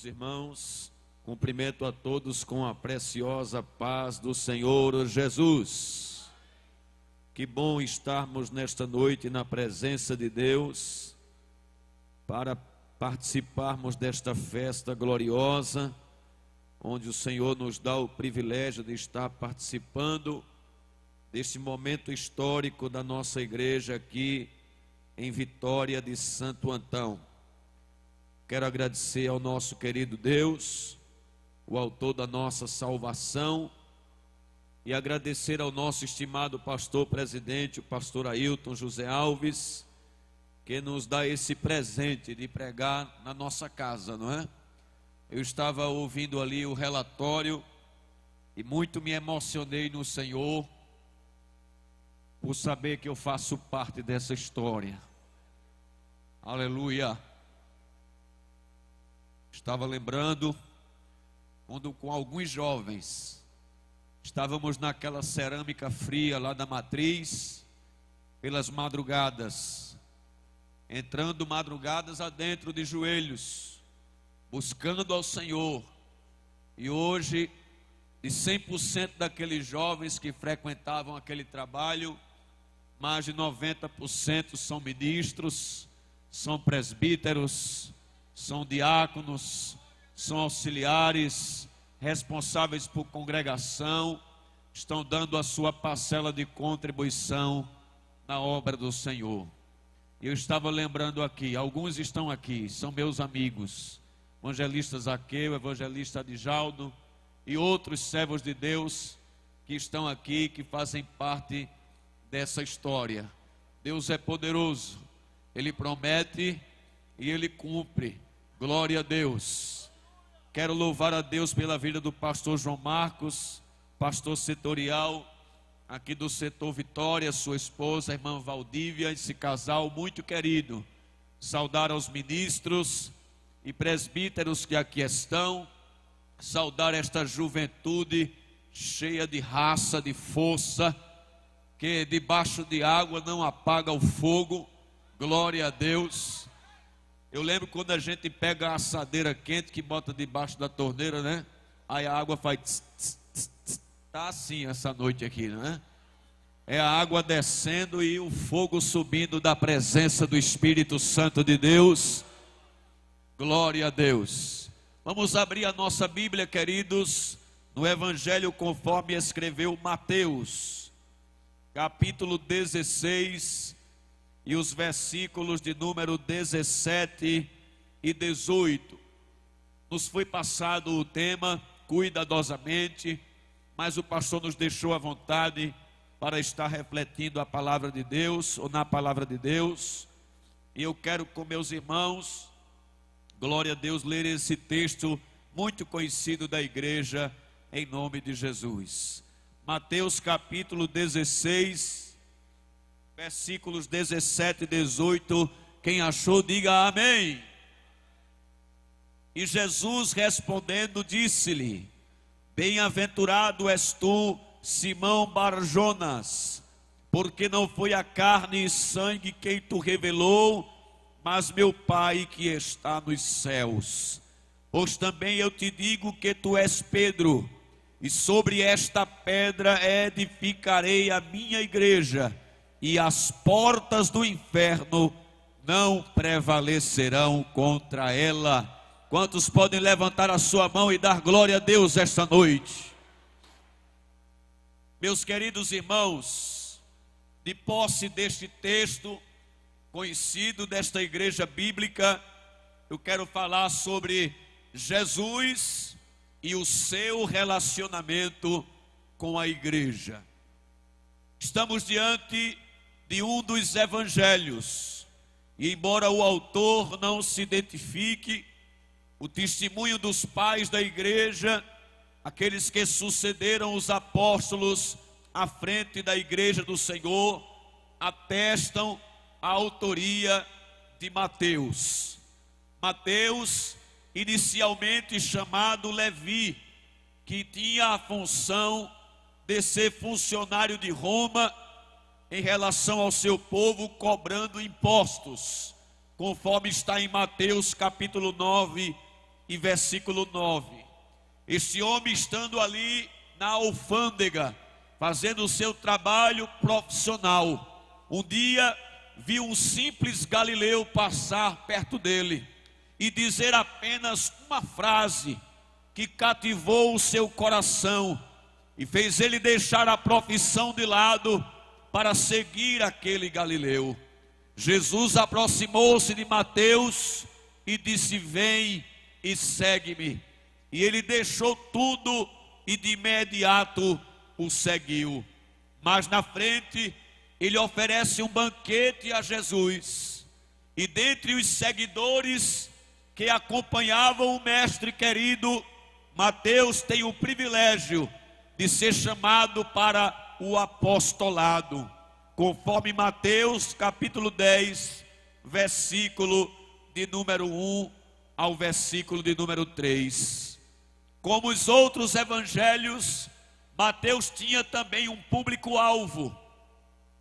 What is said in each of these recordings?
Irmãos, cumprimento a todos com a preciosa paz do Senhor Jesus. Que bom estarmos nesta noite na presença de Deus para participarmos desta festa gloriosa, onde o Senhor nos dá o privilégio de estar participando deste momento histórico da nossa igreja aqui em Vitória de Santo Antão. Quero agradecer ao nosso querido Deus, o autor da nossa salvação, e agradecer ao nosso estimado pastor presidente, o pastor Ailton José Alves, que nos dá esse presente de pregar na nossa casa, não é? Eu estava ouvindo ali o relatório e muito me emocionei no Senhor por saber que eu faço parte dessa história. Aleluia! Estava lembrando quando com alguns jovens estávamos naquela cerâmica fria lá da matriz, pelas madrugadas, entrando madrugadas adentro de joelhos, buscando ao Senhor. E hoje, de 100% daqueles jovens que frequentavam aquele trabalho, mais de 90% são ministros, são presbíteros, são diáconos, são auxiliares, responsáveis por congregação, estão dando a sua parcela de contribuição na obra do Senhor. Eu estava lembrando aqui, alguns estão aqui, são meus amigos, evangelista Zaqueu, evangelista Adjaldo e outros servos de Deus que estão aqui, que fazem parte dessa história. Deus é poderoso, Ele promete e Ele cumpre. Glória a Deus. Quero louvar a Deus pela vida do pastor João Marcos, pastor setorial aqui do setor Vitória, sua esposa, a irmã Valdívia, esse casal muito querido. Saudar aos ministros e presbíteros que aqui estão, saudar esta juventude cheia de raça, de força, que debaixo de água não apaga o fogo. Glória a Deus. Eu lembro quando a gente pega a assadeira quente que bota debaixo da torneira, né? Aí a água faz tss, tss, tss, tss. Tá assim essa noite aqui, não é? É a água descendo e o fogo subindo da presença do Espírito Santo de Deus. Glória a Deus. Vamos abrir a nossa Bíblia, queridos, no Evangelho conforme escreveu Mateus, capítulo 16, e os versículos de número 17 e 18. Nos foi passado o tema cuidadosamente, mas o pastor nos deixou à vontade para estar refletindo a palavra de Deus, ou na palavra de Deus. E eu quero com meus irmãos, glória a Deus, ler esse texto muito conhecido da igreja, em nome de Jesus. Mateus capítulo 16, versículos 17 e 18, quem achou, diga amém. E Jesus respondendo disse-lhe: bem-aventurado és tu, Simão Bar-Jonas, porque não foi a carne e sangue quem tu revelou, mas meu Pai que está nos céus. Pois também eu te digo que tu és Pedro, e sobre esta pedra edificarei a minha igreja, e as portas do inferno não prevalecerão contra ela. Quantos podem levantar a sua mão e dar glória a Deus esta noite? Meus queridos irmãos, de posse deste texto conhecido desta igreja bíblica, eu quero falar sobre Jesus e o seu relacionamento com a igreja. Estamos diante de um dos evangelhos, e embora o autor não se identifique, o testemunho dos pais da igreja, aqueles que sucederam os apóstolos à frente da igreja do Senhor, atestam a autoria de Mateus. Mateus, inicialmente chamado Levi, que tinha a função de ser funcionário de Roma em relação ao seu povo, cobrando impostos, conforme está em Mateus capítulo 9 e versículo 9. Este homem, estando ali na alfândega, fazendo o seu trabalho profissional, um dia viu um simples galileu passar perto dele e dizer apenas uma frase que cativou o seu coração e fez ele deixar a profissão de lado para seguir aquele galileu. Jesus aproximou-se de Mateus e disse: vem e segue-me. E ele deixou tudo e de imediato o seguiu. Mas na frente ele oferece um banquete a Jesus. E dentre os seguidores que acompanhavam o mestre querido, Mateus tem o privilégio de ser chamado para o apostolado, conforme Mateus capítulo 10, versículo de número 1 ao versículo de número 3. Como os outros evangelhos, Mateus tinha também um público-alvo,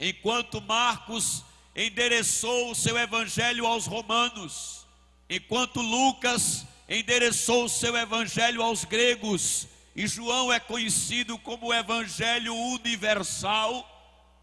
enquanto Marcos endereçou o seu evangelho aos romanos, enquanto Lucas endereçou o seu evangelho aos gregos, e João é conhecido como o evangelho universal.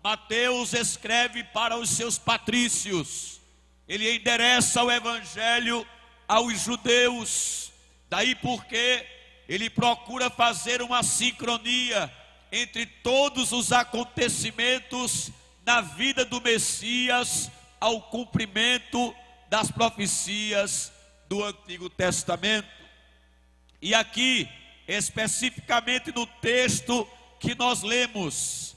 Mateus escreve para os seus patrícios, ele endereça o evangelho aos judeus, daí porque ele procura fazer uma sincronia entre todos os acontecimentos na vida do Messias ao cumprimento das profecias do Antigo Testamento. E aqui, especificamente no texto que nós lemos,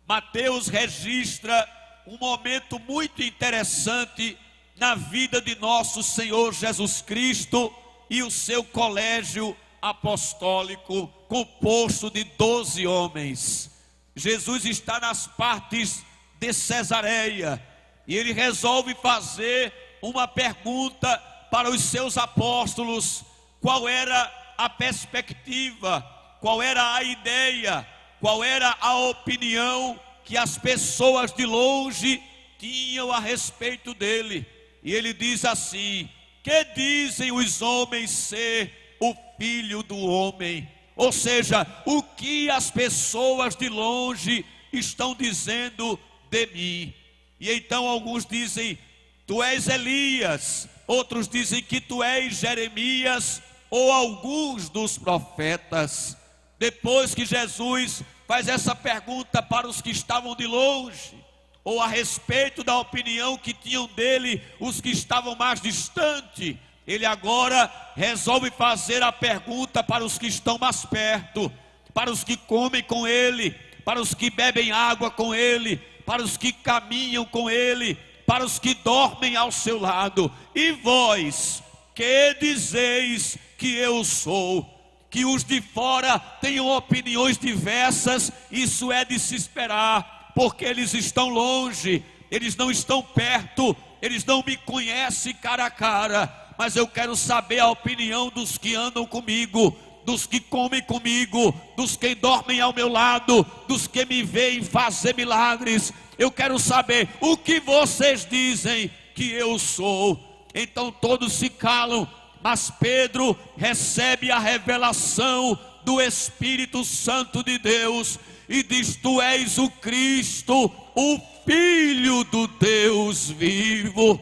Mateus registra um momento muito interessante na vida de nosso Senhor Jesus Cristo e o seu colégio apostólico, composto de 12 homens. Jesus está nas partes de Cesareia e ele resolve fazer uma pergunta para os seus apóstolos: qual era a perspectiva, qual era a ideia, qual era a opinião que as pessoas de longe tinham a respeito dele. E ele diz assim: que dizem os homens ser o Filho do Homem? Ou seja, o que as pessoas de longe estão dizendo de mim? E então alguns dizem: tu és Elias, outros dizem que tu és Jeremias ou alguns dos profetas. Depois que Jesus faz essa pergunta para os que estavam de longe, ou a respeito da opinião que tinham dele os que estavam mais distantes, ele agora resolve fazer a pergunta para os que estão mais perto, para os que comem com ele, para os que bebem água com ele, para os que caminham com ele, para os que dormem ao seu lado. E vós, que dizeis que eu sou? Que os de fora tenham opiniões diversas, isso é de se esperar, porque eles estão longe, eles não estão perto, eles não me conhecem cara a cara. Mas eu quero saber a opinião dos que andam comigo, dos que comem comigo, dos que dormem ao meu lado, dos que me veem fazer milagres. Eu quero saber o que vocês dizem que eu sou. Então todos se calam, mas Pedro recebe a revelação do Espírito Santo de Deus e diz: tu és o Cristo, o Filho do Deus vivo.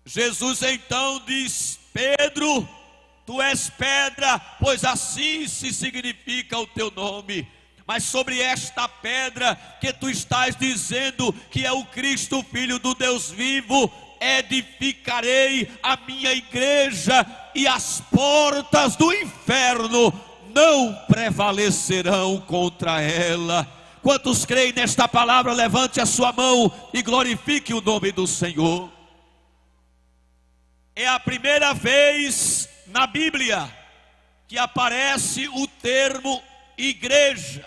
Jesus então diz: Pedro, tu és pedra, pois assim se significa o teu nome. Mas sobre esta pedra que tu estás dizendo que é o Cristo, Filho do Deus vivo, edificarei a minha igreja, e as portas do inferno não prevalecerão contra ela. Quantos creem nesta palavra, levante a sua mão e glorifique o nome do Senhor. É a primeira vez na Bíblia que aparece o termo igreja.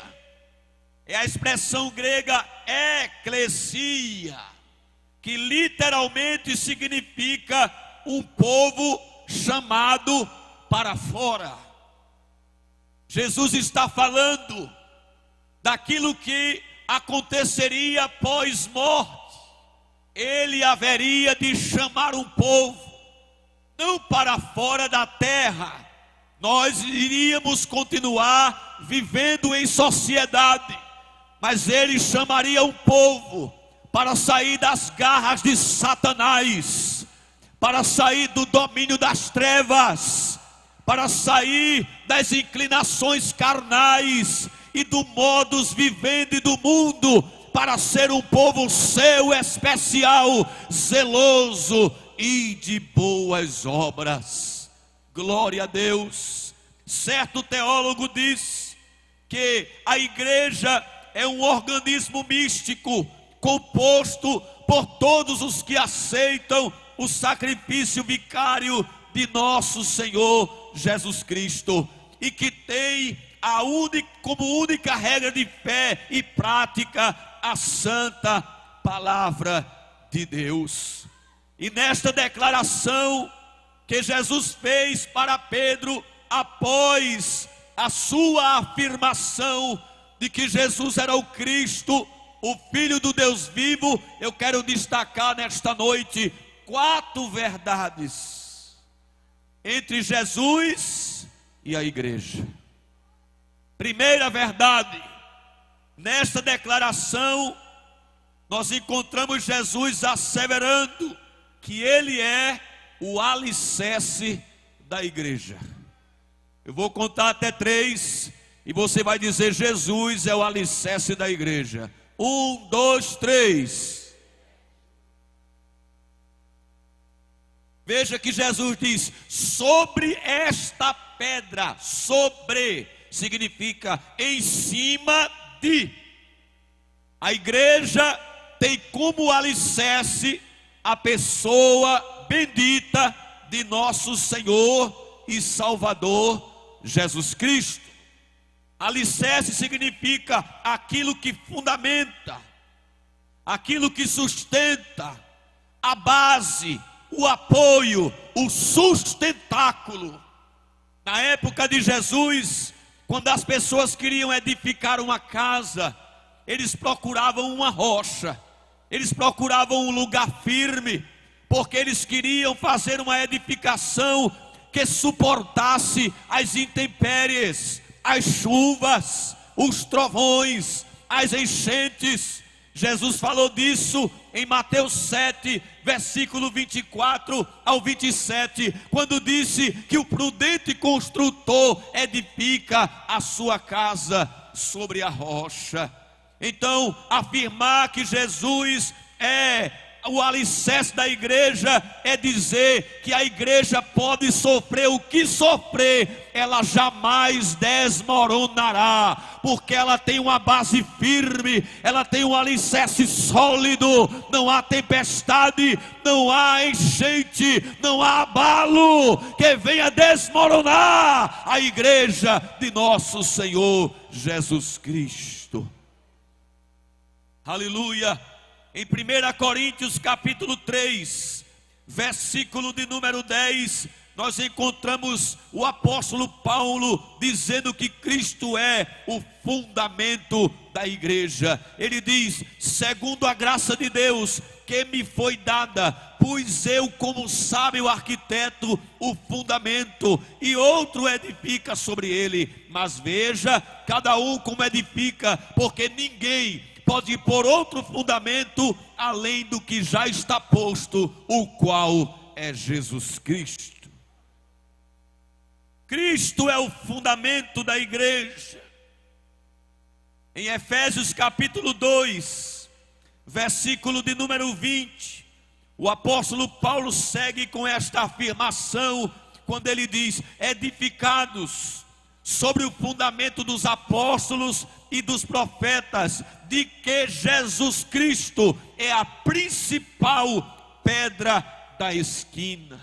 É a expressão grega eclesia, que literalmente significa um povo chamado para fora. Jesus está falando daquilo que aconteceria pós-morte. Ele haveria de chamar um povo não para fora da terra. Nós iríamos continuar vivendo em sociedade, mas ele chamaria um povo para sair das garras de Satanás, para sair do domínio das trevas, para sair das inclinações carnais e do modus vivendi do mundo, para ser um povo seu especial, zeloso e de boas obras. Glória a Deus. Certo teólogo diz que a igreja é um organismo místico, composto por todos os que aceitam o sacrifício vicário de nosso Senhor Jesus Cristo, e que tem como única regra de fé e prática a santa palavra de Deus. E nesta declaração que Jesus fez para Pedro, após a sua afirmação de que Jesus era o Cristo, o Filho do Deus vivo, eu quero destacar nesta noite 4 verdades entre Jesus e a igreja. Primeira verdade, nesta declaração nós encontramos Jesus asseverando que ele é o alicerce da igreja. Eu vou contar até 3 e você vai dizer: Jesus é o alicerce da igreja. 1, 2, 3. Veja que Jesus diz: sobre esta pedra. Sobre significa em cima de. A igreja tem como alicerce a pessoa bendita de nosso Senhor e Salvador Jesus Cristo. Alicerce significa aquilo que fundamenta, aquilo que sustenta, a base, o apoio, o sustentáculo. Na época de Jesus, quando as pessoas queriam edificar uma casa, eles procuravam uma rocha, eles procuravam um lugar firme, porque eles queriam fazer uma edificação que suportasse as intempéries, as chuvas, os trovões, as enchentes. Jesus falou disso em Mateus 7, versículo 24 ao 27, quando disse que o prudente construtor edifica a sua casa sobre a rocha. Então, afirmar que Jesus é o alicerce da igreja é dizer que a igreja pode sofrer o que sofrer, ela jamais desmoronará, porque ela tem uma base firme, ela tem um alicerce sólido. Não há tempestade, não há enchente, não há abalo que venha desmoronar a igreja de nosso Senhor Jesus Cristo. Aleluia. Em 1 Coríntios capítulo 3, versículo de número 10, nós encontramos o apóstolo Paulo dizendo que Cristo é o fundamento da igreja. Ele diz: segundo a graça de Deus que me foi dada, pus eu como sábio arquiteto o fundamento, e outro edifica sobre ele. Mas veja, cada um como edifica, porque ninguém pode pôr outro fundamento além do que já está posto, o qual é Jesus Cristo. Cristo é o fundamento da igreja. Em Efésios capítulo 2, versículo de número 20, o apóstolo Paulo segue com esta afirmação, quando ele diz: edificados sobre o fundamento dos apóstolos e dos profetas, de que Jesus Cristo é a principal pedra da esquina.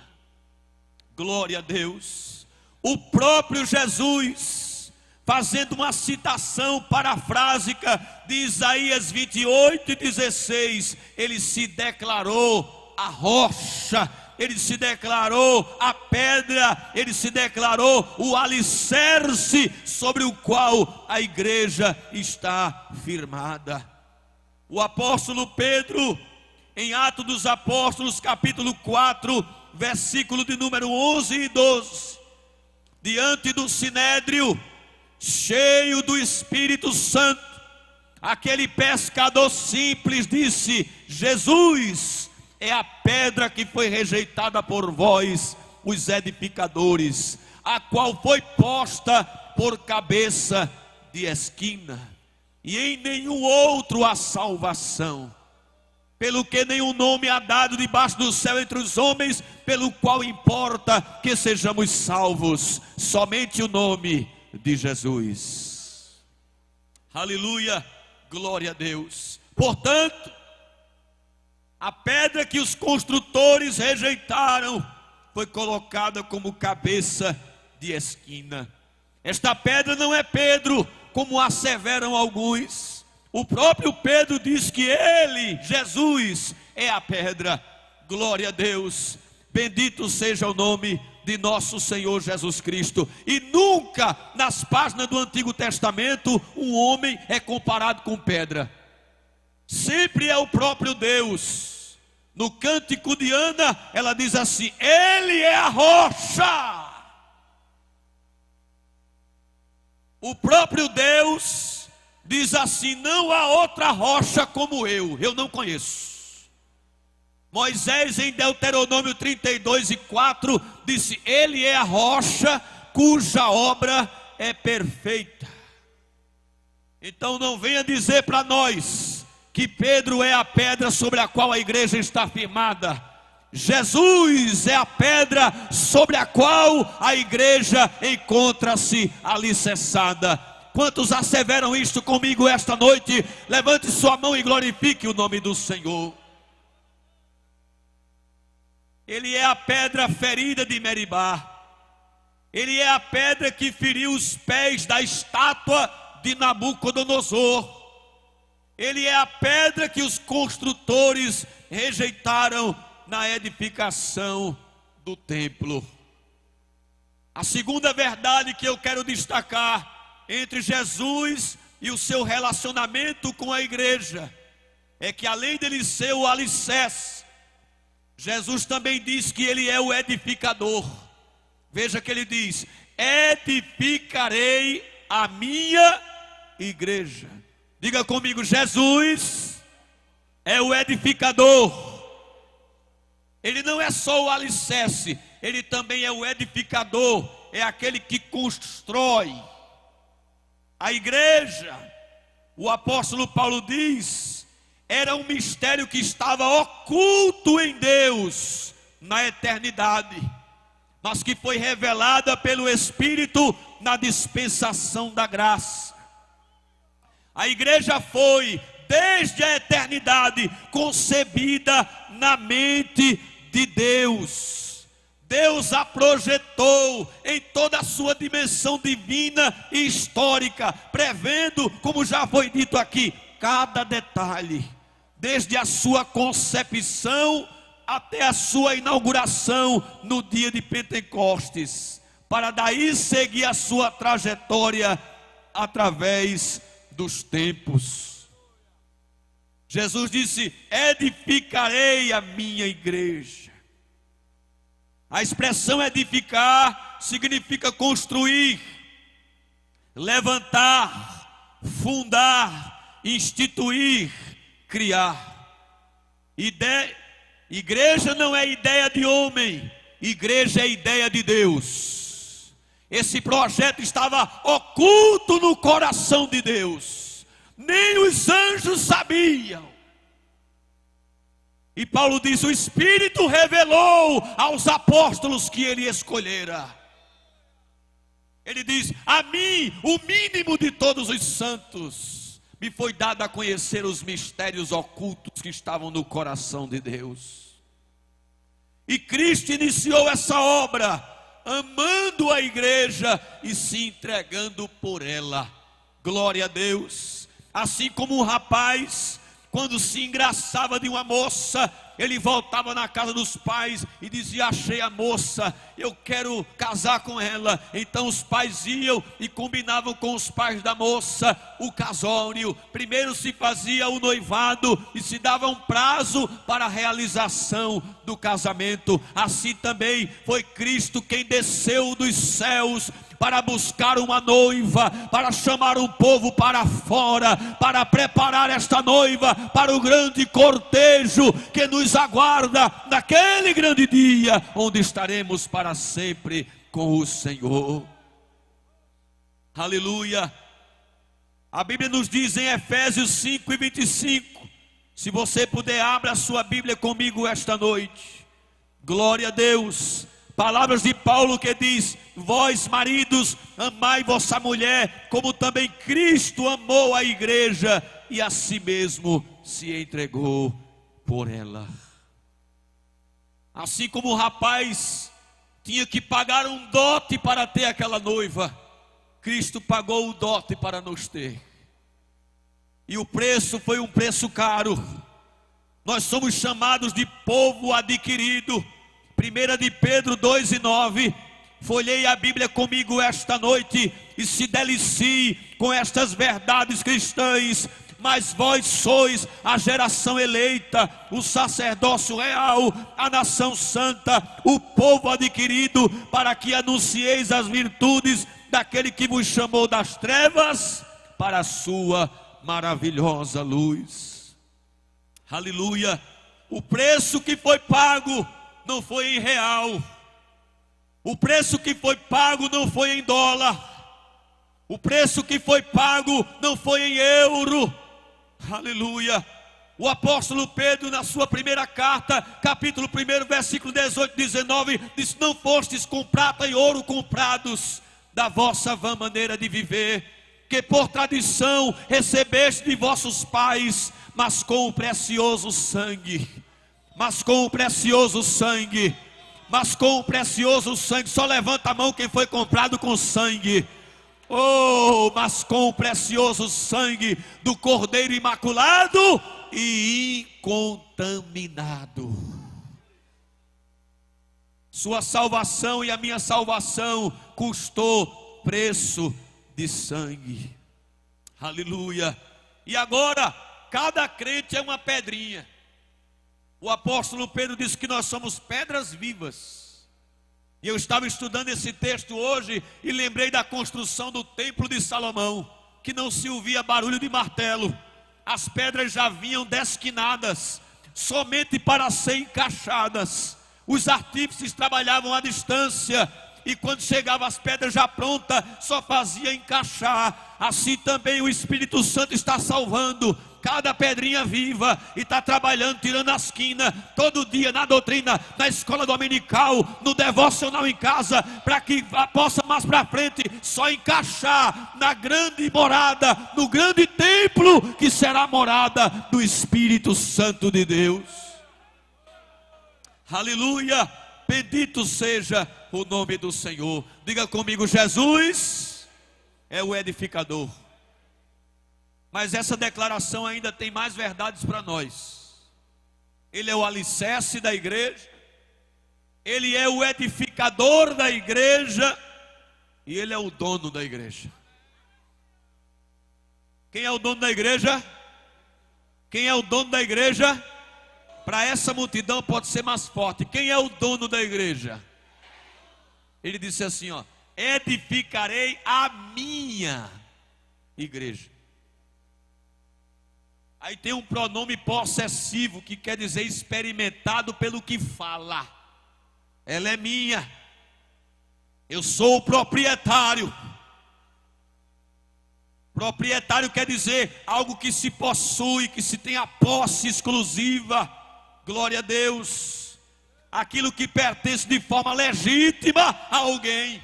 Glória a Deus. O próprio Jesus, fazendo uma citação parafrásica de Isaías 28:16, ele se declarou a rocha, ele se declarou a pedra, ele se declarou o alicerce sobre o qual a igreja está firmada. O apóstolo Pedro, em Atos dos Apóstolos capítulo 4, versículo de número 11 e 12. Diante do sinédrio, cheio do Espírito Santo, aquele pescador simples disse: Jesus é a pedra que foi rejeitada por vós, os edificadores, a qual foi posta por cabeça de esquina, e em nenhum outro há salvação, pelo que nenhum nome há dado debaixo do céu entre os homens, pelo qual importa que sejamos salvos, somente o nome de Jesus. Aleluia, glória a Deus. Portanto, a pedra que os construtores rejeitaram foi colocada como cabeça de esquina. Esta pedra não é Pedro, como asseveram alguns. O próprio Pedro diz que ele, Jesus, é a pedra. Glória a Deus. Bendito seja o nome de nosso Senhor Jesus Cristo. E nunca nas páginas do Antigo Testamento um homem é comparado com pedra. Sempre é o próprio Deus. No Cântico de Ana, ela diz assim: Ele é a rocha. O próprio Deus diz assim: não há outra rocha como eu não conheço. Moisés, em Deuteronômio 32:4, disse: Ele é a rocha cuja obra é perfeita. Então não venha dizer para nós que Pedro é a pedra sobre a qual a igreja está firmada. Jesus é a pedra sobre a qual a igreja encontra-se alicerçada. Quantos asseveram isto comigo esta noite? Levante sua mão e glorifique o nome do Senhor. Ele é a pedra ferida de Meribá. Ele é a pedra que feriu os pés da estátua de Nabucodonosor. Ele é a pedra que os construtores rejeitaram na edificação do templo. A segunda verdade que eu quero destacar entre Jesus e o seu relacionamento com a igreja é que, além dele ser o alicerce, Jesus também diz que ele é o edificador. Veja que ele diz: edificarei a minha igreja. Diga comigo: Jesus é o edificador. Ele não é só o alicerce, ele também é o edificador, é aquele que constrói. A igreja, o apóstolo Paulo diz, era um mistério que estava oculto em Deus na eternidade, mas que foi revelada pelo Espírito na dispensação da graça. A igreja foi, desde a eternidade, concebida na mente de Deus. Deus a projetou em toda a sua dimensão divina e histórica, prevendo, como já foi dito aqui, cada detalhe, desde a sua concepção até a sua inauguração no dia de Pentecostes, para daí seguir a sua trajetória através dos tempos. Jesus disse: edificarei a minha igreja. A expressão edificar significa construir, levantar, fundar, instituir, criar. Igreja não é ideia de homem, igreja é ideia de Deus. Esse projeto estava oculto no coração de Deus, nem os anjos sabiam. E Paulo diz: o Espírito revelou aos apóstolos que ele escolhera. Ele diz: a mim, o mínimo de todos os santos, me foi dado a conhecer os mistérios ocultos que estavam no coração de Deus. E Cristo iniciou essa obra, amando a igreja e se entregando por ela. Glória a Deus. Assim como um rapaz, quando se engraçava de uma moça, ele voltava na casa dos pais e dizia: achei a moça, eu quero casar com ela. Então os pais iam e combinavam com os pais da moça o casório. Primeiro se fazia o noivado e se dava um prazo para a realização do casamento. Assim também foi Cristo quem desceu dos céus para buscar uma noiva, para chamar um povo para fora, para preparar esta noiva para o grande cortejo que nos aguarda naquele grande dia, onde estaremos para sempre com o Senhor. Aleluia. A Bíblia nos diz em Efésios 5:25, se você puder, abra a sua Bíblia comigo esta noite. Glória a Deus. Palavras de Paulo que diz: vós maridos, amai vossa mulher, como também Cristo amou a igreja e a si mesmo se entregou por ela. Assim como o rapaz tinha que pagar um dote para ter aquela noiva, Cristo pagou o dote para nos ter. E o preço foi um preço caro. Nós somos chamados de povo adquirido. 1 de Pedro 2:9, folheie a Bíblia comigo esta noite e se delicie com estas verdades cristãs. Mas vós sois a geração eleita, o sacerdócio real, a nação santa, o povo adquirido, para que anuncieis as virtudes daquele que vos chamou das trevas para a sua maravilhosa luz. Aleluia. O preço que foi pago não foi em real. O preço que foi pago não foi em dólar. O preço que foi pago não foi em euro. Aleluia. O apóstolo Pedro, na sua primeira carta, capítulo 1, versículo 18 e 19, diz: não fostes com prata e ouro comprados da vossa vã maneira de viver, que por tradição recebeste de vossos pais, mas com o precioso sangue. Mas com o precioso sangue. Mas com o precioso sangue. Só levanta a mão quem foi comprado com sangue. Oh, mas com o precioso sangue do Cordeiro Imaculado e incontaminado. Sua salvação e a minha salvação custou preço de sangue. Aleluia. E agora, cada crente é uma pedrinha. O apóstolo Pedro disse que nós somos pedras vivas. E eu estava estudando esse texto hoje e lembrei da construção do templo de Salomão, que não se ouvia barulho de martelo. As pedras já vinham desquinadas, somente para ser encaixadas. Os artífices trabalhavam à distância, e quando chegavam as pedras já prontas, só fazia encaixar. Assim também o Espírito Santo está salvando cada pedrinha viva e está trabalhando, tirando as quinas, todo dia na doutrina, na escola dominical, no devocional em casa, para que possa mais para frente só encaixar na grande morada, no grande templo que será a morada do Espírito Santo de Deus. Aleluia. Bendito seja o nome do Senhor. Diga comigo: Jesus é o edificador. Mas essa declaração ainda tem mais verdades para nós. Ele é o alicerce da igreja, Ele é o edificador da igreja e Ele é o dono da igreja. Quem é o dono da igreja? Quem é o dono da igreja? Para essa multidão pode ser mais forte. Quem é o dono da igreja? Ele disse assim, ó: edificarei a minha igreja. Aí tem um pronome possessivo que quer dizer experimentado pelo que fala. Ela é minha. Eu sou o proprietário. Proprietário quer dizer algo que se possui, que se tem a posse exclusiva. Glória a Deus. Aquilo que pertence de forma legítima a alguém.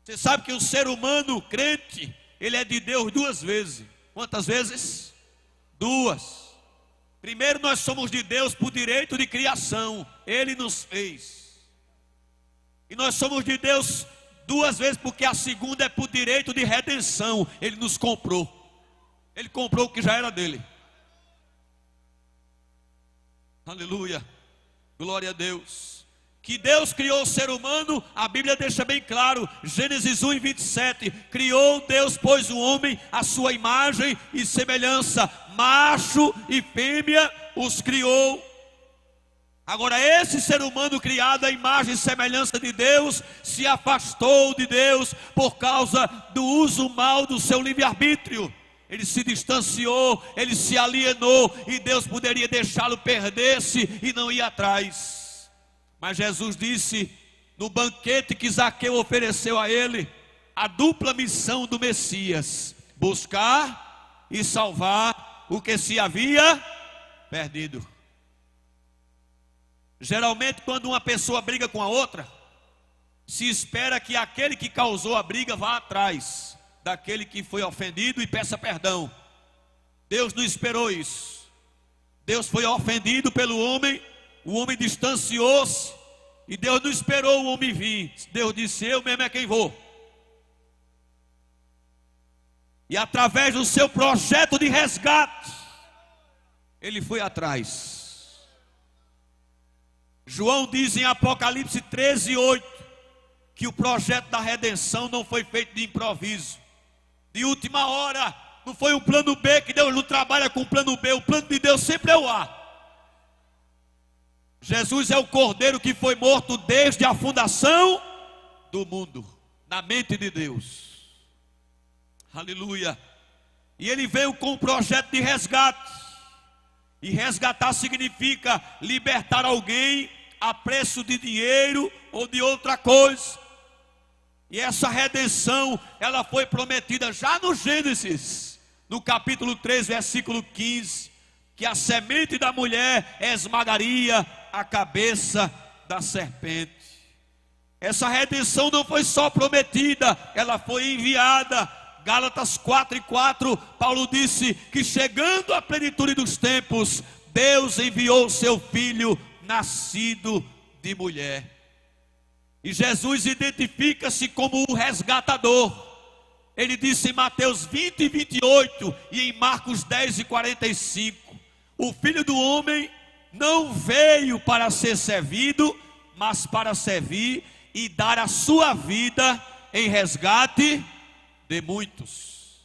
Você sabe que o ser humano crente, ele é de Deus duas vezes. Quantas vezes? Duas. Primeiro, nós somos de Deus por direito de criação. Ele nos fez. E nós somos de Deus duas vezes, porque a segunda é por direito de redenção. Ele nos comprou. Ele comprou o que já era dele. Aleluia, glória a Deus. Que Deus criou o ser humano, a Bíblia deixa bem claro, Gênesis 1:27, criou Deus, pois, o homem à sua imagem e semelhança, macho e fêmea os criou. Agora esse ser humano criado à imagem e semelhança de Deus, se afastou de Deus por causa do uso mau do seu livre-arbítrio. Ele se distanciou, ele se alienou, e Deus poderia deixá-lo perder-se e não ir atrás. Mas Jesus disse, no banquete que Zaqueu ofereceu a ele, a dupla missão do Messias: buscar e salvar o que se havia perdido. Geralmente, quando uma pessoa briga com a outra, se espera que aquele que causou a briga vá atrás daquele que foi ofendido e peça perdão. Deus não esperou isso. Deus foi ofendido pelo homem, o homem distanciou-se, e Deus não esperou o homem vir. Deus disse: eu mesmo é quem vou. E através do seu projeto de resgate, ele foi atrás. João diz em Apocalipse 13:8 que o projeto da redenção não foi feito de improviso, de última hora. Não foi um plano B, que Deus não trabalha com o plano B. O plano de Deus sempre é o A. Jesus é o Cordeiro que foi morto desde a fundação do mundo, na mente de Deus. Aleluia. E ele veio com um projeto de resgate. E resgatar significa libertar alguém a preço de dinheiro ou de outra coisa. E essa redenção, ela foi prometida já no Gênesis, no capítulo 3, versículo 15, que a semente da mulher esmagaria a cabeça da serpente. Essa redenção não foi só prometida, ela foi enviada. Gálatas 4:4, Paulo disse que chegando à plenitude dos tempos, Deus enviou o seu Filho nascido de mulher. E Jesus identifica-se como o resgatador. Ele disse em Mateus 20:28 e em Marcos 10:45, o Filho do Homem não veio para ser servido, mas para servir e dar a sua vida em resgate de muitos.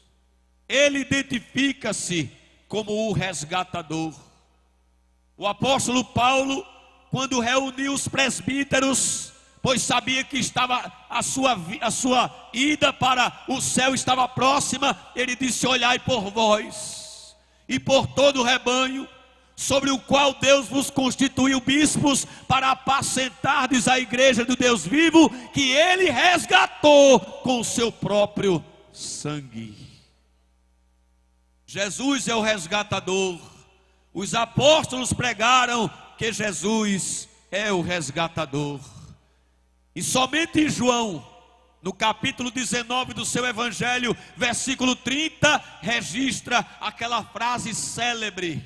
Ele identifica-se como o resgatador. O apóstolo Paulo, quando reuniu os presbíteros, pois sabia que estava a sua ida para o céu estava próxima, ele disse: olhai por vós e por todo o rebanho, sobre o qual Deus vos constituiu bispos, para apacentardes a igreja do Deus vivo, que ele resgatou com o seu próprio sangue. Jesus é o resgatador. Os apóstolos pregaram que Jesus é o resgatador. E somente em João, no capítulo 19 do seu evangelho, versículo 30, registra aquela frase célebre,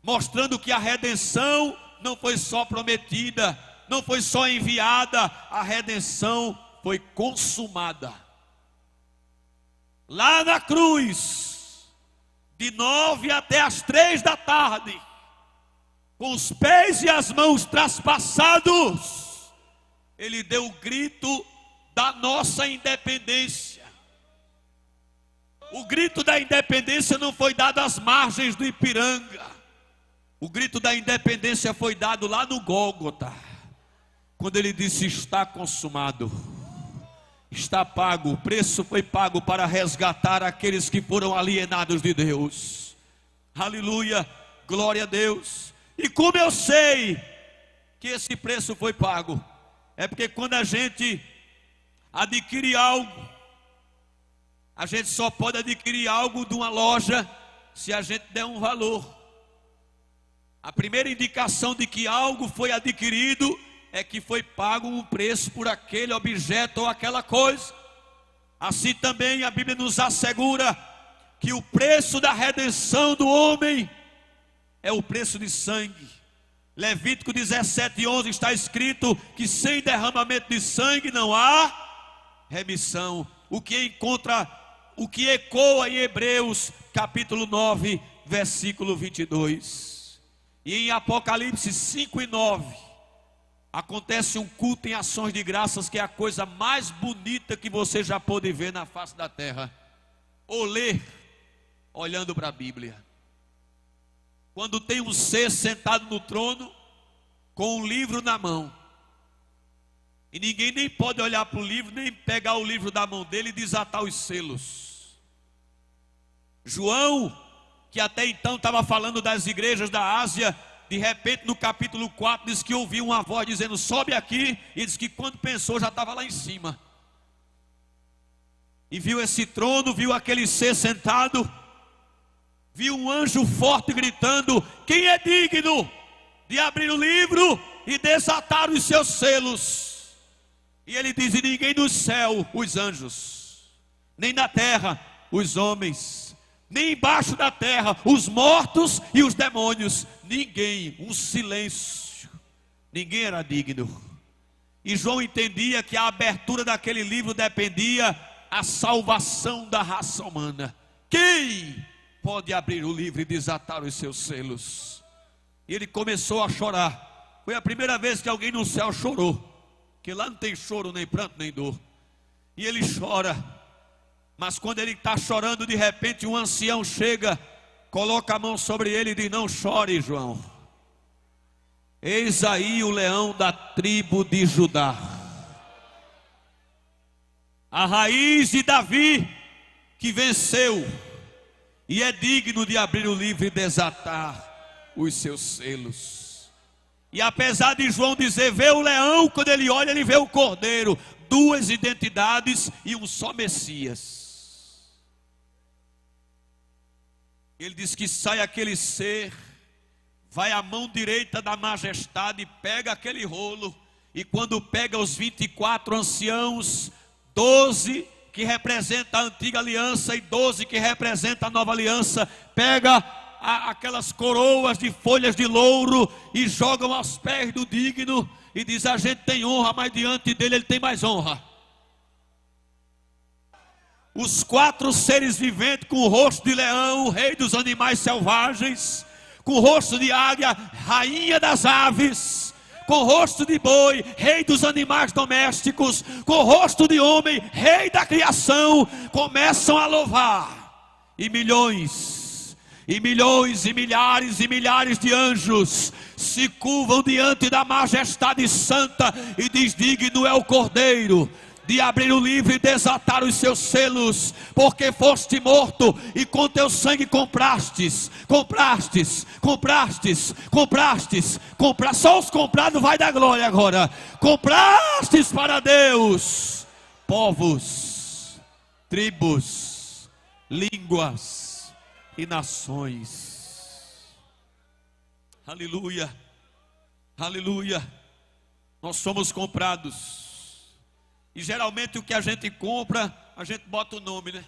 mostrando que a redenção não foi só prometida, não foi só enviada, a redenção foi consumada. Lá na cruz, de 9 até as 3 da tarde, com os pés e as mãos traspassados, ele deu o grito da nossa independência. O grito da independência não foi dado às margens do Ipiranga. O grito da independência foi dado lá no Gólgota, quando ele disse: está consumado, está pago, o preço foi pago para resgatar aqueles que foram alienados de Deus. Aleluia, glória a Deus. E como eu sei que esse preço foi pago? É porque quando a gente adquire algo, a gente só pode adquirir algo de uma loja se a gente der um valor. A primeira indicação de que algo foi adquirido é que foi pago um preço por aquele objeto ou aquela coisa. Assim também a Bíblia nos assegura que o preço da redenção do homem é o preço de sangue. Levítico 17:11 está escrito que sem derramamento de sangue não há remissão. O que ecoa em Hebreus capítulo 9, versículo 22. E em Apocalipse 5 e 9, acontece um culto em ações de graças, que é a coisa mais bonita que você já pôde ver na face da terra, ou ler olhando para a Bíblia. Quando tem um ser sentado no trono com um livro na mão, e ninguém nem pode olhar para o livro, nem pegar o livro da mão dele e desatar os selos. João, que até então estava falando das igrejas da Ásia, de repente no capítulo 4 diz que ouviu uma voz dizendo: sobe aqui. E diz que quando pensou já estava lá em cima. E viu esse trono, viu aquele ser sentado, viu um anjo forte gritando: quem é digno de abrir o livro e desatar os seus selos? E ele diz: e ninguém no céu, os anjos, nem na terra, os homens, nem embaixo da terra, os mortos e os demônios, ninguém, um silêncio, ninguém era digno. E João entendia que a abertura daquele livro dependia a salvação da raça humana. Quem pode abrir o livro e desatar os seus selos? E ele começou a chorar. Foi a primeira vez que alguém no céu chorou, que lá não tem choro, nem pranto, nem dor. E ele chora. Mas quando ele está chorando, de repente um ancião chega, coloca a mão sobre ele e diz: não chore, João. Eis aí o leão da tribo de Judá, a raiz de Davi, que venceu e é digno de abrir o livro e desatar os seus selos. E apesar de João dizer vê o leão, quando ele olha ele vê o cordeiro. Duas identidades e um só Messias. Ele diz que sai aquele ser, vai à mão direita da majestade, pega aquele rolo, e quando pega os 24 anciãos, 12 que representa a antiga aliança e 12 que representa a nova aliança, pega aquelas coroas de folhas de louro e jogam aos pés do digno, e diz: a gente tem honra, mas diante dele ele tem mais honra. Os 4 seres viventes com o rosto de leão, o rei dos animais selvagens, com o rosto de águia, rainha das aves, com o rosto de boi, rei dos animais domésticos, com o rosto de homem, rei da criação, começam a louvar. E milhões e milhões e milhares de anjos se curvam diante da majestade santa e diz: digno é o Cordeiro de abrir o livro e desatar os seus selos, porque foste morto e com teu sangue comprastes. Só os comprados vai dar glória agora. Comprastes para Deus povos, tribos, línguas e nações. Aleluia, aleluia. Nós somos comprados. E geralmente o que a gente compra, a gente bota o nome, né?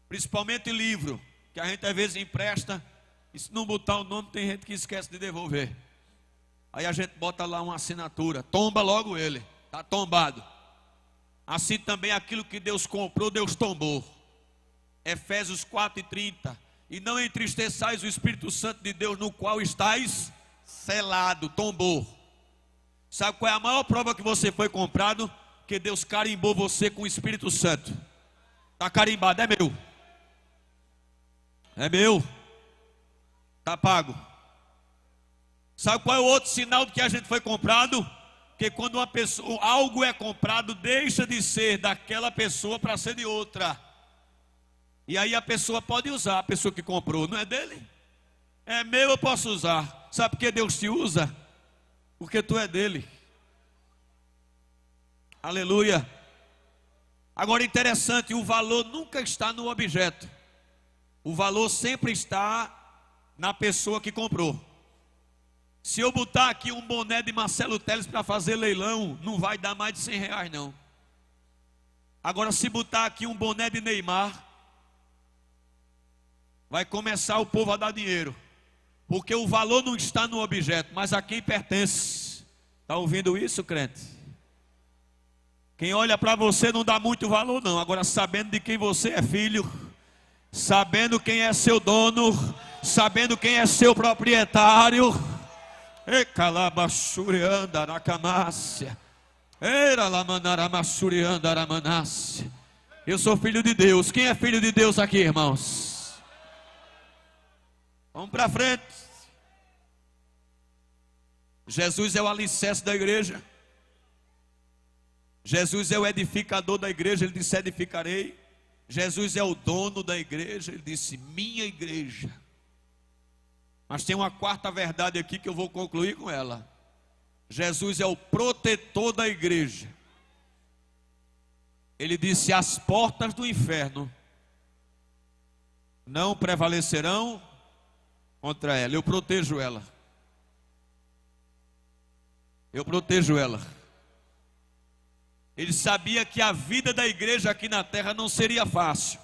Principalmente livro, que a gente às vezes empresta, e se não botar o nome, tem gente que esquece de devolver. Aí a gente bota lá uma assinatura, tomba logo ele, está tombado. Assim também aquilo que Deus comprou, Deus tombou. Efésios 4:30. E não entristeçais o Espírito Santo de Deus, no qual estáis selado, tombou. Sabe qual é a maior prova que você foi comprado? Que Deus carimbou você com o Espírito Santo. Está carimbado, é meu. É meu. Está pago. Sabe qual é o outro sinal de que a gente foi comprado? Que quando uma pessoa, algo é comprado, deixa de ser daquela pessoa para ser de outra. E aí a pessoa pode usar, a pessoa que comprou, não é dele? É meu, eu posso usar. Sabe por que Deus te usa? Porque tu é dele. Aleluia. Agora interessante, o valor nunca está no objeto. O valor sempre está na pessoa que comprou. Se eu botar aqui um boné de Marcelo Teles para fazer leilão, não vai dar mais de R$100 não. Agora se botar aqui um boné de Neymar, vai começar o povo a dar dinheiro. Porque o valor não está no objeto, mas a quem pertence. Está ouvindo isso, crente? Quem olha para você não dá muito valor não. Agora sabendo de quem você é filho, sabendo quem é seu dono, sabendo quem é seu proprietário. E calabasurianda aracamácia. Era lamanaramassurianda aramanácia. Eu sou filho de Deus. Quem é filho de Deus aqui, irmãos? Vamos para frente. Jesus é o alicerce da igreja. Jesus é o edificador da igreja. Ele disse: edificarei. Jesus é o dono da igreja. Ele disse: minha igreja. Mas tem uma quarta verdade aqui que eu vou concluir com ela. Jesus é o protetor da igreja. Ele disse: as portas do inferno não prevalecerão contra ela. Eu protejo ela. Eu protejo ela. Ele sabia que a vida da igreja aqui na terra não seria fácil.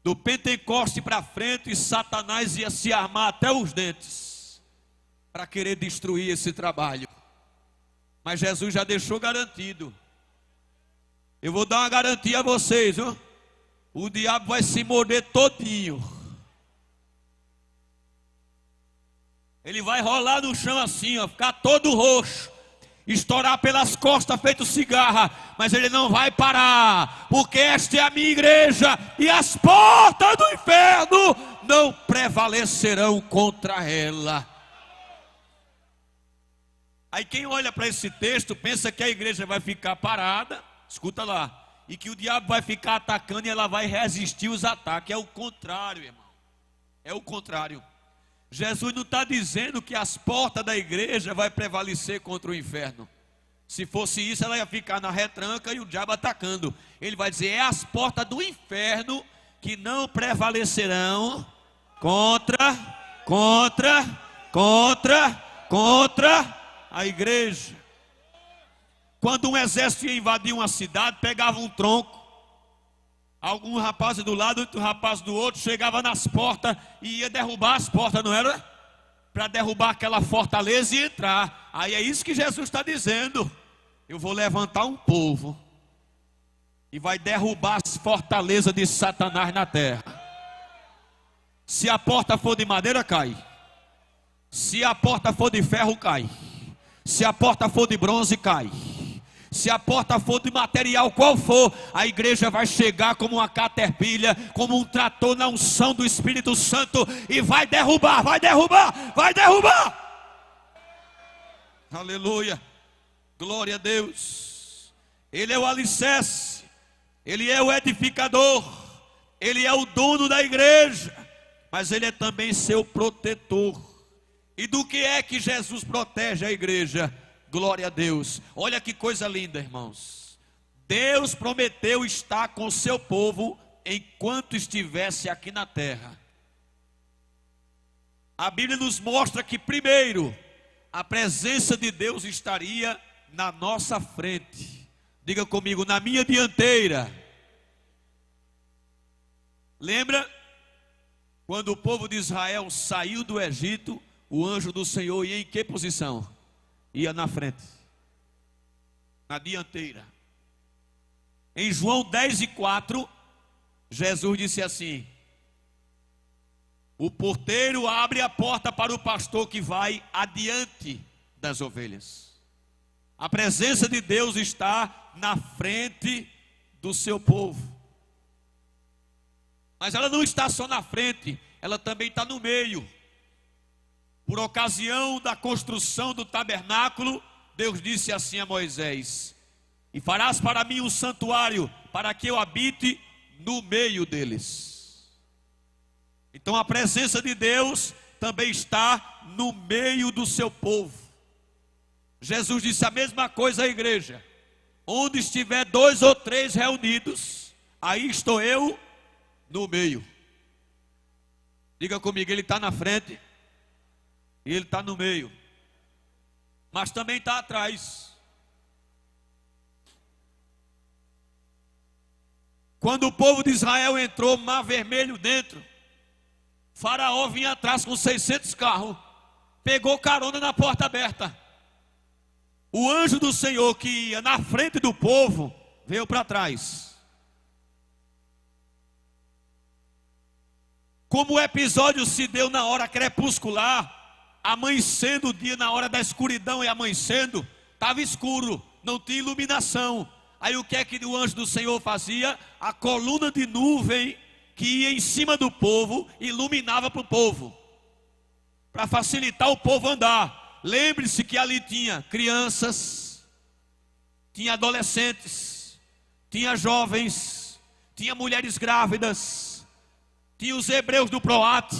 Do Pentecoste para frente, Satanás ia se armar até os dentes para querer destruir esse trabalho. Mas Jesus já deixou garantido. Eu vou dar uma garantia a vocês, viu? O diabo vai se morder todinho. Ele vai rolar no chão assim, ó, ficar todo roxo, estourar pelas costas feito cigarra, mas ele não vai parar, porque esta é a minha igreja, e as portas do inferno não prevalecerão contra ela. Aí quem olha para esse texto pensa que a igreja vai ficar parada, escuta lá, e que o diabo vai ficar atacando e ela vai resistir os ataques. É o contrário, irmão. É o contrário. Jesus não está dizendo que as portas da igreja vai prevalecer contra o inferno. Se fosse isso, ela ia ficar na retranca e o diabo atacando. Ele vai dizer: é as portas do inferno que não prevalecerão contra a igreja. Quando um exército ia invadir uma cidade, pegava um tronco, alguns rapazes do lado, outros rapazes do outro, chegava nas portas e ia derrubar as portas, não era? Para derrubar aquela fortaleza e entrar. Aí é isso que Jesus está dizendo: eu vou levantar um povo e vai derrubar as fortalezas de Satanás na terra. Se a porta for de madeira, cai. Se a porta for de ferro, cai. Se a porta for de bronze, cai. Se a porta for de material qual for, a igreja vai chegar como uma caterpilha, como um trator na unção do Espírito Santo e vai derrubar, vai derrubar, vai derrubar. Aleluia, glória a Deus. Ele é o alicerce, ele é o edificador, ele é o dono da igreja, mas ele é também seu protetor. E do que é que Jesus protege a igreja? Glória a Deus. Olha que coisa linda, irmãos. Deus prometeu estar com o seu povo enquanto estivesse aqui na terra. A Bíblia nos mostra que primeiro a presença de Deus estaria na nossa frente. Diga comigo: na minha dianteira. Lembra quando o povo de Israel saiu do Egito, o anjo do Senhor ia em que posição? Ia na frente, na dianteira. Em João 10:4, Jesus disse assim: o porteiro abre a porta para o pastor que vai adiante das ovelhas. A presença de Deus está na frente do seu povo. Mas ela não está só na frente, ela também está no meio. Por ocasião da construção do tabernáculo, Deus disse assim a Moisés: e farás para mim um santuário, para que eu habite no meio deles. Então a presença de Deus também está no meio do seu povo. Jesus disse a mesma coisa à igreja: onde estiver 2 ou 3 reunidos, aí estou eu no meio. Diga comigo: ele está na frente e ele está no meio, mas também está atrás. Quando o povo de Israel entrou, Mar Vermelho dentro, Faraó vinha atrás com 600 carros, pegou carona na porta aberta. O anjo do Senhor que ia na frente do povo veio para trás. Como o episódio se deu na hora crepuscular, amanhecendo o dia, na hora da escuridão e amanhecendo, estava escuro, não tinha iluminação. Aí o que é que o anjo do Senhor fazia? A coluna de nuvem que ia em cima do povo, iluminava para o povo, para facilitar o povo andar. Lembre-se que ali tinha crianças, tinha adolescentes, tinha jovens, tinha mulheres grávidas, tinha os hebreus do Proate,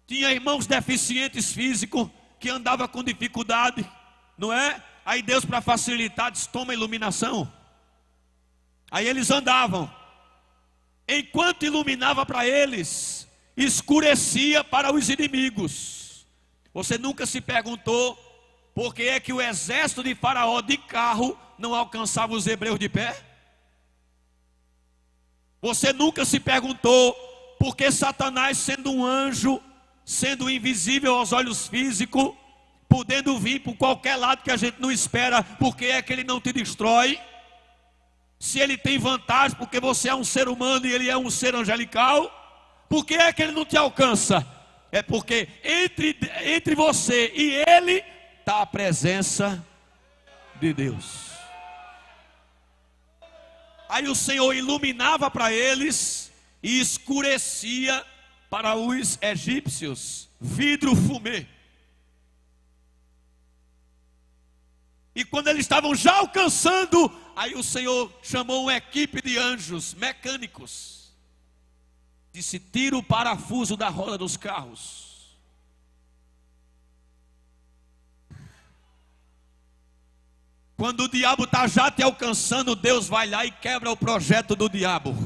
tinha irmãos deficientes físicos que andavam com dificuldade, não é? Aí Deus, para facilitar, disse: toma iluminação. Aí eles andavam. Enquanto iluminava para eles, escurecia para os inimigos. Você nunca se perguntou por que é que o exército de Faraó de carro não alcançava os hebreus de pé? Você nunca se perguntou por que Satanás, sendo um anjo, sendo invisível aos olhos físicos, podendo vir por qualquer lado que a gente não espera, por que é que ele não te destrói? Se ele tem vantagem porque você é um ser humano e ele é um ser angelical, por que é que ele não te alcança? É porque entre você e ele está a presença de Deus. Aí o Senhor iluminava para eles e escurecia para os egípcios, vidro fumê. E quando eles estavam já alcançando, aí o Senhor chamou uma equipe de anjos mecânicos, disse: tira o parafuso da roda dos carros. Quando o diabo está já te alcançando, Deus vai lá e quebra o projeto do diabo.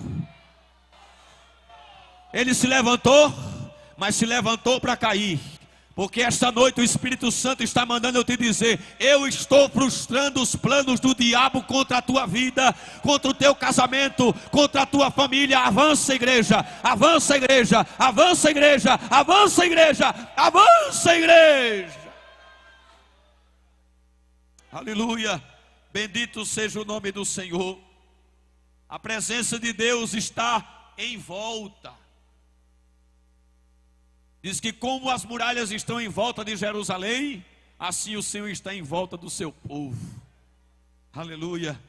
Ele se levantou, mas se levantou para cair. Porque esta noite o Espírito Santo está mandando eu te dizer: eu estou frustrando os planos do diabo contra a tua vida, contra o teu casamento, contra a tua família. Avança, igreja, avança, igreja, avança, igreja, avança, igreja, avança, igreja. Aleluia, bendito seja o nome do Senhor. A presença de Deus está em volta. Diz que como as muralhas estão em volta de Jerusalém, assim o Senhor está em volta do seu povo. Aleluia.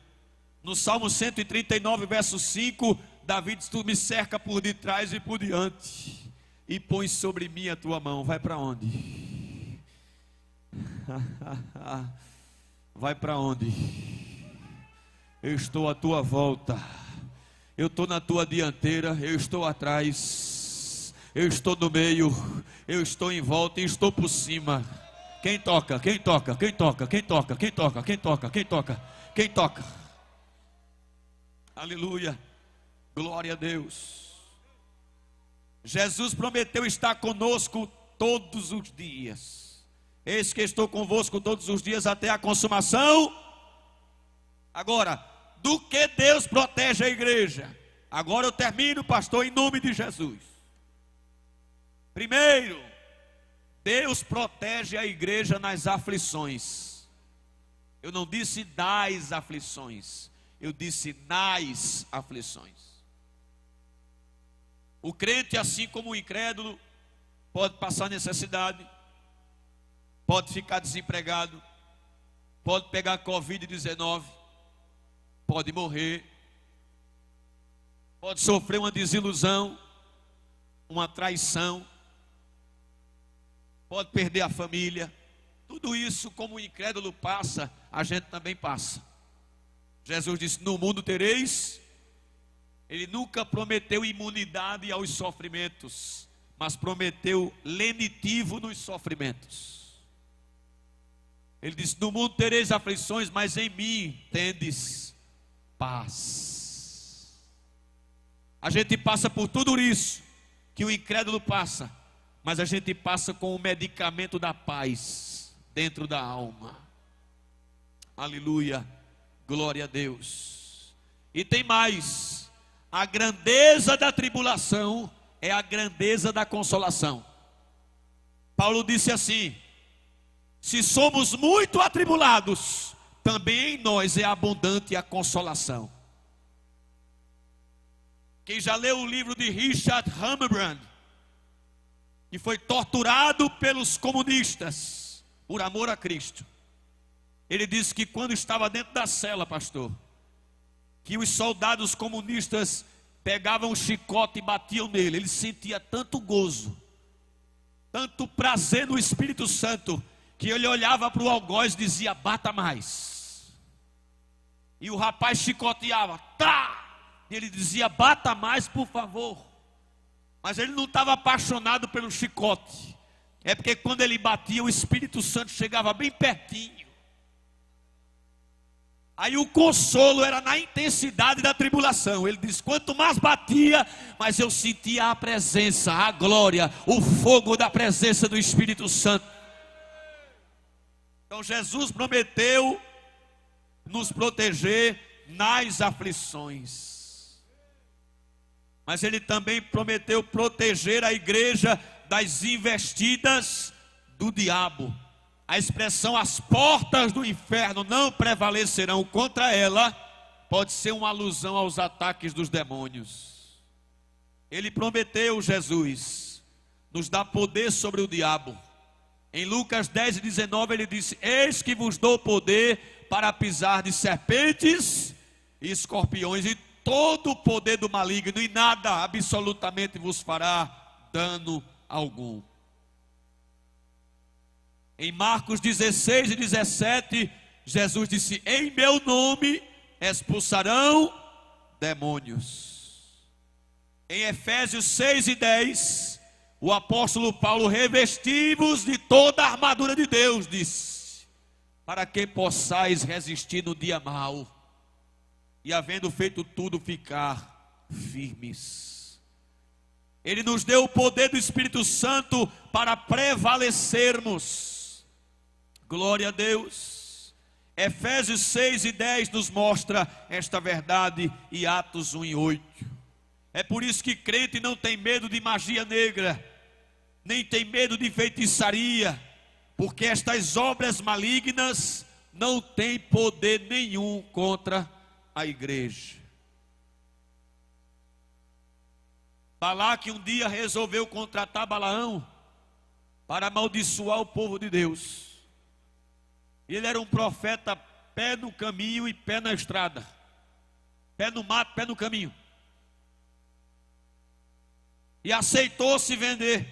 No Salmo 139, verso 5, Davi diz: tu me cerca por detrás e por diante, e põe sobre mim a tua mão. Vai para onde? Vai para onde? Eu estou à tua volta, eu estou na tua dianteira, eu estou atrás, eu estou no meio, eu estou em volta e estou por cima. Quem toca? Quem toca? Quem toca? Quem toca? Quem toca? Quem toca? Quem toca? Quem toca? Aleluia, glória a Deus. Jesus prometeu estar conosco todos os dias. Eis que estou convosco todos os dias até a consumação. Agora, do que Deus protege a igreja? Agora eu termino, pastor, em nome de Jesus. Primeiro, Deus protege a igreja nas aflições. Eu não disse das aflições, eu disse nas aflições. O crente, assim como o incrédulo, pode passar necessidade, pode ficar desempregado, pode pegar Covid-19, pode morrer, pode sofrer uma desilusão, uma traição, pode perder a família. Tudo isso, como o incrédulo passa, a gente também passa. Jesus disse: no mundo tereis. Ele nunca prometeu imunidade aos sofrimentos, mas prometeu lenitivo nos sofrimentos. Ele disse: no mundo tereis aflições, mas em mim tendes paz. A gente passa por tudo isso que o incrédulo passa, mas a gente passa com o medicamento da paz dentro da alma. Aleluia, glória a Deus. E tem mais: a grandeza da tribulação é a grandeza da consolação. Paulo disse assim: se somos muito atribulados, também em nós é abundante a consolação. Quem já leu o livro de Richard Hammerbrand, que foi torturado pelos comunistas por amor a Cristo. Ele disse que quando estava dentro da cela, pastor, que os soldados comunistas pegavam o chicote e batiam nele, ele sentia tanto gozo, tanto prazer no Espírito Santo, que ele olhava para o algoz e dizia: bata mais. E o rapaz chicoteava, tá! E ele dizia: bata mais, por favor. Mas ele não estava apaixonado pelo chicote, é porque quando ele batia, o Espírito Santo chegava bem pertinho. Aí o consolo era na intensidade da tribulação. Ele diz: quanto mais batia, mas eu sentia a presença, a glória, o fogo da presença do Espírito Santo. Então Jesus prometeu nos proteger nas aflições, mas Ele também prometeu proteger a igreja das investidas do diabo. A expressão "as portas do inferno não prevalecerão contra ela" pode ser uma alusão aos ataques dos demônios. Ele prometeu, Jesus, nos dá poder sobre o diabo. Em Lucas 10:19 ele disse: eis que vos dou poder para pisar de serpentes e escorpiões e todo o poder do maligno, e nada absolutamente vos fará dano algum. Em Marcos 16:17, Jesus disse: em meu nome expulsarão demônios. Em Efésios 6:10, o apóstolo Paulo: revesti-vos de toda a armadura de Deus, disse, para que possais resistir no dia mau, e havendo feito tudo, ficar firmes. Ele nos deu o poder do Espírito Santo para prevalecermos. Glória a Deus. Efésios 6:10 nos mostra esta verdade, e Atos 1:8. É por isso que crente não tem medo de magia negra, nem tem medo de feitiçaria, porque estas obras malignas não têm poder nenhum contra a igreja. Balaque um dia resolveu contratar Balaão para amaldiçoar o povo de Deus. Ele era um profeta pé no caminho e pé na estrada, pé no mato, pé no caminho, e aceitou se vender.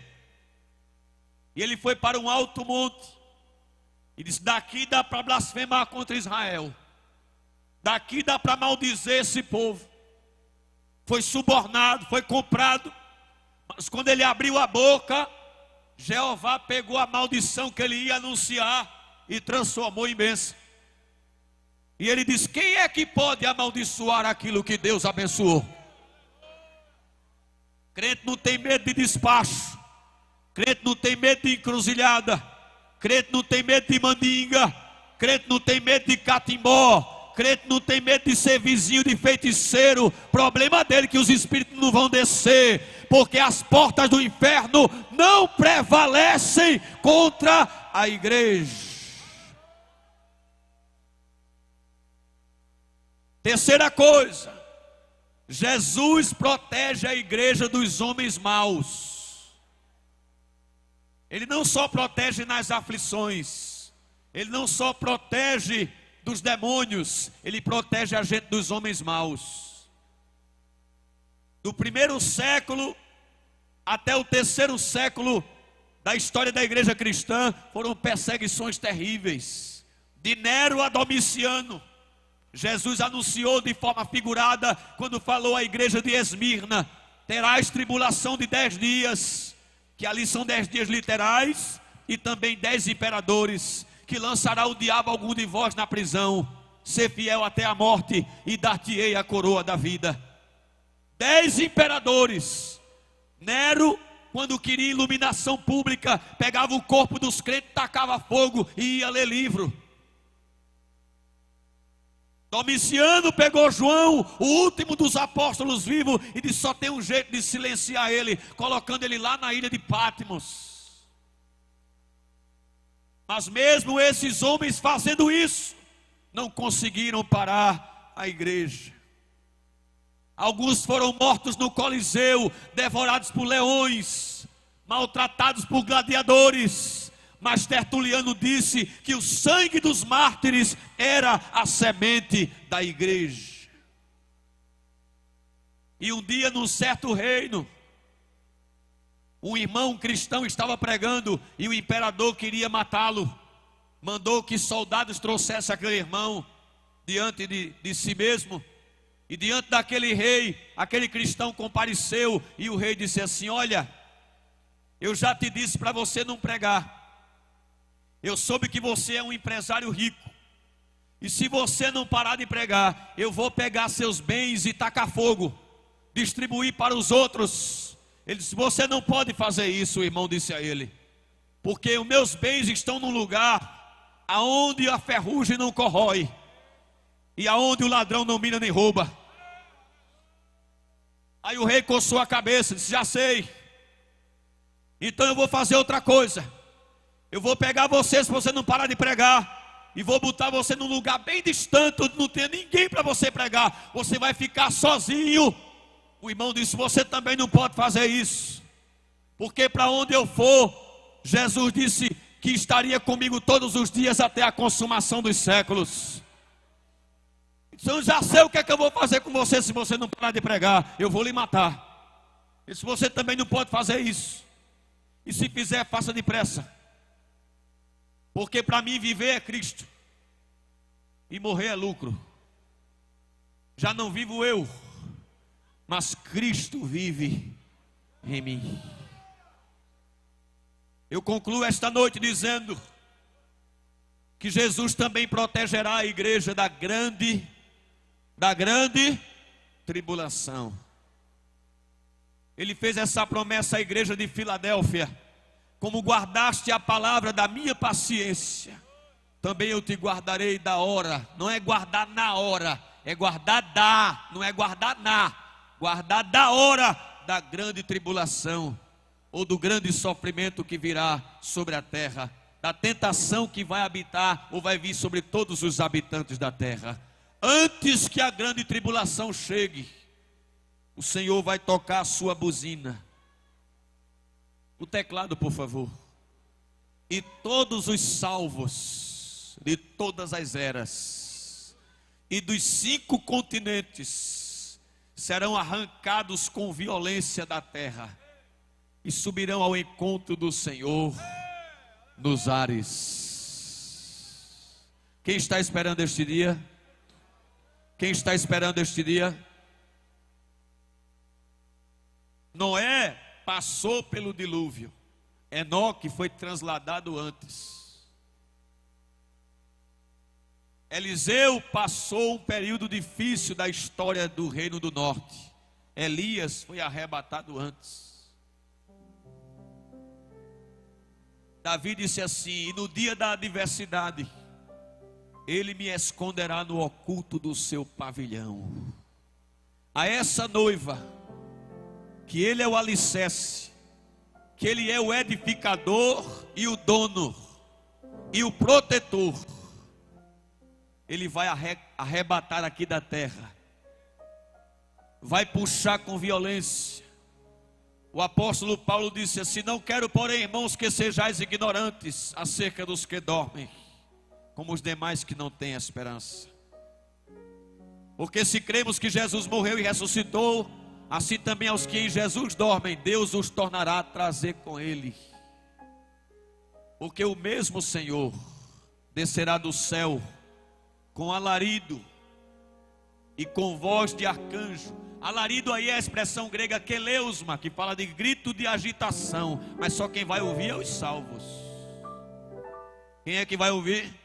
E ele foi para um alto monte e disse: daqui dá para blasfemar contra Israel, daqui dá para maldizer esse povo. Foi subornado, foi comprado, mas quando ele abriu a boca, Jeová pegou a maldição que ele ia anunciar e transformou em bênção. E ele diz: quem é que pode amaldiçoar aquilo que Deus abençoou? Crente não tem medo de despacho, crente não tem medo de encruzilhada, crente não tem medo de mandinga, crente não tem medo de catimbó, crente não tem medo de ser vizinho de feiticeiro. Problema dele que os espíritos não vão descer, porque as portas do inferno não prevalecem contra a igreja. Terceira coisa, Jesus protege a igreja dos homens maus. Ele não só protege nas aflições, ele não só protege dos demônios, ele protege a gente dos homens maus. Do primeiro século até o terceiro século da história da igreja cristã, foram perseguições terríveis, de Nero a Domiciano. Jesus anunciou de forma figurada, quando falou à igreja de Esmirna: terás tribulação de 10 dias, que ali são 10 dias literais, e também 10 imperadores, que lançará o diabo algum de vós na prisão, ser fiel até a morte, e dar-te-ei a coroa da vida. 10 imperadores. Nero, quando queria iluminação pública, pegava o corpo dos crentes, tacava fogo e ia ler livro. Domiciano pegou João, o último dos apóstolos vivos, e disse: só tem um jeito de silenciar ele, colocando ele lá na ilha de Patmos. Mas mesmo esses homens fazendo isso, não conseguiram parar a igreja. Alguns foram mortos no Coliseu, devorados por leões, maltratados por gladiadores. Mas Tertuliano disse que o sangue dos mártires era a semente da igreja. E um dia, num certo reino, um irmão cristão estava pregando e o imperador queria matá-lo. Mandou que soldados trouxessem aquele irmão diante de si mesmo. E diante daquele rei, aquele cristão compareceu e o rei disse assim: olha, eu já te disse para você não pregar. Eu soube que você é um empresário rico. E se você não parar de pregar, eu vou pegar seus bens e tacar fogo, distribuir para os outros. Ele disse: você não pode fazer isso, o irmão disse a ele, porque os meus bens estão num lugar aonde a ferrugem não corrói e aonde o ladrão não mira nem rouba. Aí o rei coçou a cabeça, disse: já sei, então eu vou fazer outra coisa. Eu vou pegar você, se você não parar de pregar, e vou botar você num lugar bem distante, onde não tem ninguém para você pregar. Você vai ficar sozinho. O irmão disse: você também não pode fazer isso, porque para onde eu for, Jesus disse que estaria comigo todos os dias até a consumação dos séculos. Então eu já sei o que é que eu vou fazer com você se você não parar de pregar. Eu vou lhe matar. E se você também não pode fazer isso, e se fizer, faça depressa, porque para mim viver é Cristo e morrer é lucro. Já não vivo eu, mas Cristo vive em mim. Eu concluo esta noite dizendo que Jesus também protegerá a igreja da grande tribulação. Ele fez essa promessa à igreja de Filadélfia: como guardaste a palavra da minha paciência, também eu te guardarei da hora. Não é guardar na hora, é guardar da, não é guardar na, guardar da hora da grande tribulação, ou do grande sofrimento que virá sobre a terra, da tentação que vai habitar ou vai vir sobre todos os habitantes da terra. Antes que a grande tribulação chegue, o Senhor vai tocar a sua buzina. O teclado, por favor. E todos os salvos de todas as eras e dos 5 continentes serão arrancados com violência da terra e subirão ao encontro do Senhor nos ares. Quem está esperando este dia? Quem está esperando este dia? Noé passou pelo dilúvio. Enoque foi transladado antes. Eliseu passou um período difícil da história do reino do norte. Elias foi arrebatado antes. Davi disse assim: e no dia da adversidade, ele me esconderá no oculto do seu pavilhão. A essa noiva, que ele é o alicerce, que ele é o edificador e o dono e o protetor, ele vai arrebatar aqui da terra, vai puxar com violência. O apóstolo Paulo disse assim: não quero, porém, irmãos, que sejais ignorantes acerca dos que dormem, como os demais que não têm esperança. Porque se cremos que Jesus morreu e ressuscitou, assim também aos que em Jesus dormem, Deus os tornará a trazer com ele. Porque o mesmo Senhor descerá do céu com alarido e com voz de arcanjo. Alarido aí é a expressão grega keleusma, que fala de grito de agitação, mas só quem vai ouvir é os salvos. Quem é que vai ouvir?